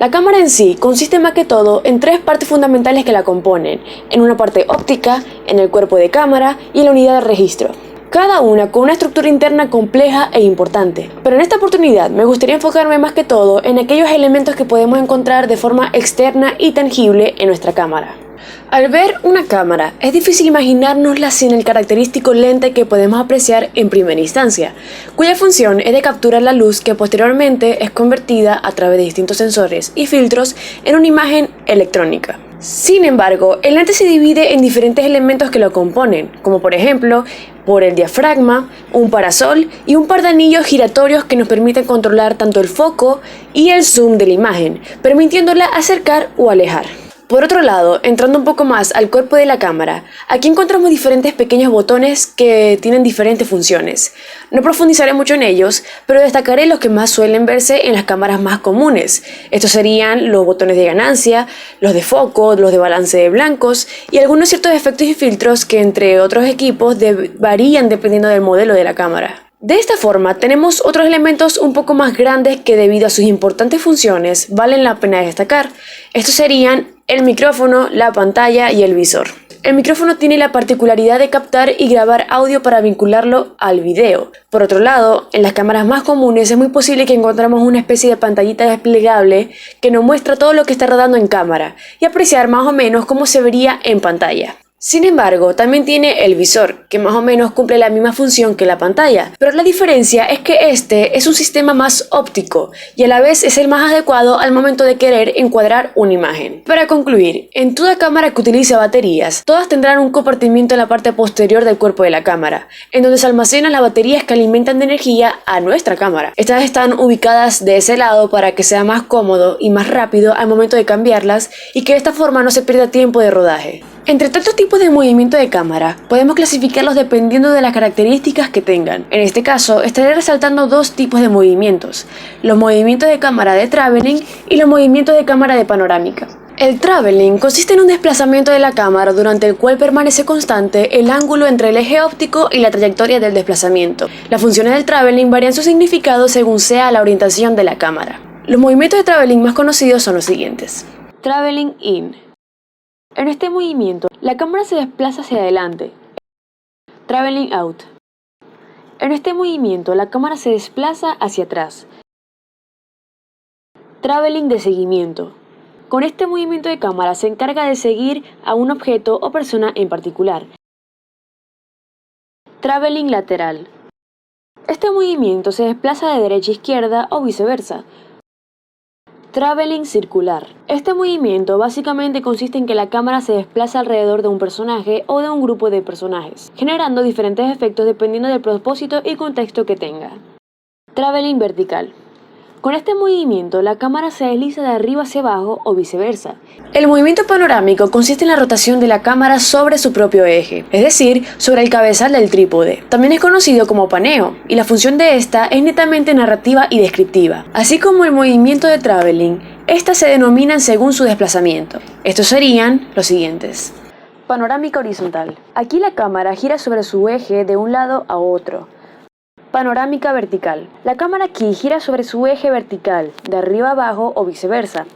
La cámara en sí consiste más que todo en tres partes fundamentales que la componen, en una parte óptica, en el cuerpo de cámara y en la unidad de registro. Cada una con una estructura interna compleja e importante. Pero en esta oportunidad me gustaría enfocarme más que todo en aquellos elementos que podemos encontrar de forma externa y tangible en nuestra cámara. Al ver una cámara, es difícil imaginárnosla sin el característico lente que podemos apreciar en primera instancia, cuya función es de capturar la luz que posteriormente es convertida a través de distintos sensores y filtros en una imagen electrónica. Sin embargo, el lente se divide en diferentes elementos que lo componen, como por ejemplo, por el diafragma, un parasol y un par de anillos giratorios que nos permiten controlar tanto el foco y el zoom de la imagen, permitiéndola acercar o alejar. Por otro lado, entrando un poco más al cuerpo de la cámara, aquí encontramos diferentes pequeños botones que tienen diferentes funciones. No profundizaré mucho en ellos, pero destacaré los que más suelen verse en las cámaras más comunes. Estos serían los botones de ganancia, los de foco, los de balance de blancos y algunos ciertos efectos y filtros que entre otros equipos varían dependiendo del modelo de la cámara. De esta forma, tenemos otros elementos un poco más grandes que debido a sus importantes funciones valen la pena destacar. Estos serían el micrófono, la pantalla y el visor. El micrófono tiene la particularidad de captar y grabar audio para vincularlo al video. Por otro lado, en las cámaras más comunes es muy posible que encontremos una especie de pantallita desplegable que nos muestra todo lo que está rodando en cámara y apreciar más o menos cómo se vería en pantalla. Sin embargo, también tiene el visor, que más o menos cumple la misma función que la pantalla, pero la diferencia es que este es un sistema más óptico y a la vez es el más adecuado al momento de querer encuadrar una imagen. Para concluir, en toda cámara que utilice baterías, todas tendrán un compartimiento en la parte posterior del cuerpo de la cámara, en donde se almacenan las baterías que alimentan de energía a nuestra cámara. Estas están ubicadas de ese lado para que sea más cómodo y más rápido al momento de cambiarlas y que de esta forma no se pierda tiempo de rodaje. Entre tantos tipos de movimiento de cámara, podemos clasificarlos dependiendo de las características que tengan. En este caso, estaré resaltando dos tipos de movimientos: los movimientos de cámara de traveling y los movimientos de cámara de panorámica. El traveling consiste en un desplazamiento de la cámara durante el cual permanece constante el ángulo entre el eje óptico y la trayectoria del desplazamiento. Las funciones del traveling varían su significado según sea la orientación de la cámara. Los movimientos de traveling más conocidos son los siguientes. Traveling in. En este movimiento, la cámara se desplaza hacia adelante. Traveling out. En este movimiento, la cámara se desplaza hacia atrás. Traveling de seguimiento. Con este movimiento de cámara se encarga de seguir a un objeto o persona en particular. Traveling lateral. Este movimiento se desplaza de derecha a izquierda o viceversa. Traveling circular. Este movimiento básicamente consiste en que la cámara se desplaza alrededor de un personaje o de un grupo de personajes, generando diferentes efectos dependiendo del propósito y contexto que tenga. Traveling vertical. Con este movimiento, la cámara se desliza de arriba hacia abajo o viceversa. El movimiento panorámico consiste en la rotación de la cámara sobre su propio eje, es decir, sobre el cabezal del trípode. También es conocido como paneo, y la función de esta es netamente narrativa y descriptiva. Así como el movimiento de traveling, estas se denominan según su desplazamiento. Estos serían los siguientes. Panorámica horizontal. Aquí la cámara gira sobre su eje de un lado a otro. Panorámica vertical. La cámara aquí gira sobre su eje vertical, de arriba a abajo o viceversa.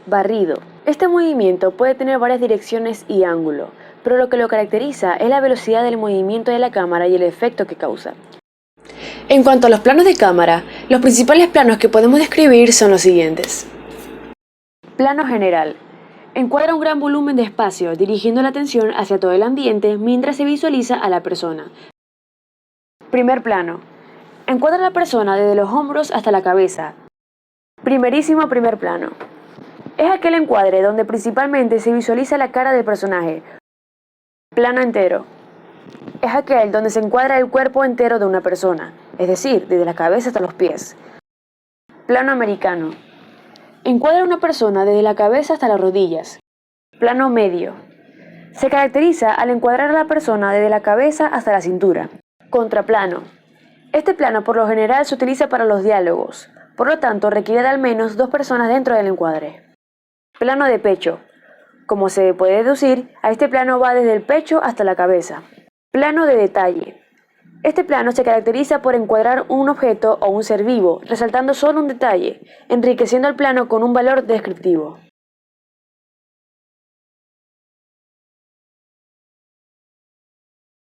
Barrido. Este movimiento puede tener varias direcciones y ángulo, pero lo que lo caracteriza es la velocidad del movimiento de la cámara y el efecto que causa. En cuanto a los planos de cámara, los principales planos que podemos describir son los siguientes. Plano general. Encuadra un gran volumen de espacio, dirigiendo la atención hacia todo el ambiente mientras se visualiza a la persona. Primer plano. Encuadra a la persona desde los hombros hasta la cabeza. Primerísimo primer plano. Es aquel encuadre donde principalmente se visualiza la cara del personaje. Plano entero. Es aquel donde se encuadra el cuerpo entero de una persona, es decir, desde la cabeza hasta los pies. Plano americano. Encuadra a una persona desde la cabeza hasta las rodillas. Plano medio. Se caracteriza al encuadrar a la persona desde la cabeza hasta la cintura. Contraplano. Este plano por lo general se utiliza para los diálogos, por lo tanto requiere de al menos dos personas dentro del encuadre. Plano de pecho. Como se puede deducir, a este plano va desde el pecho hasta la cabeza. Plano de detalle. Este plano se caracteriza por encuadrar un objeto o un ser vivo, resaltando solo un detalle, enriqueciendo el plano con un valor descriptivo.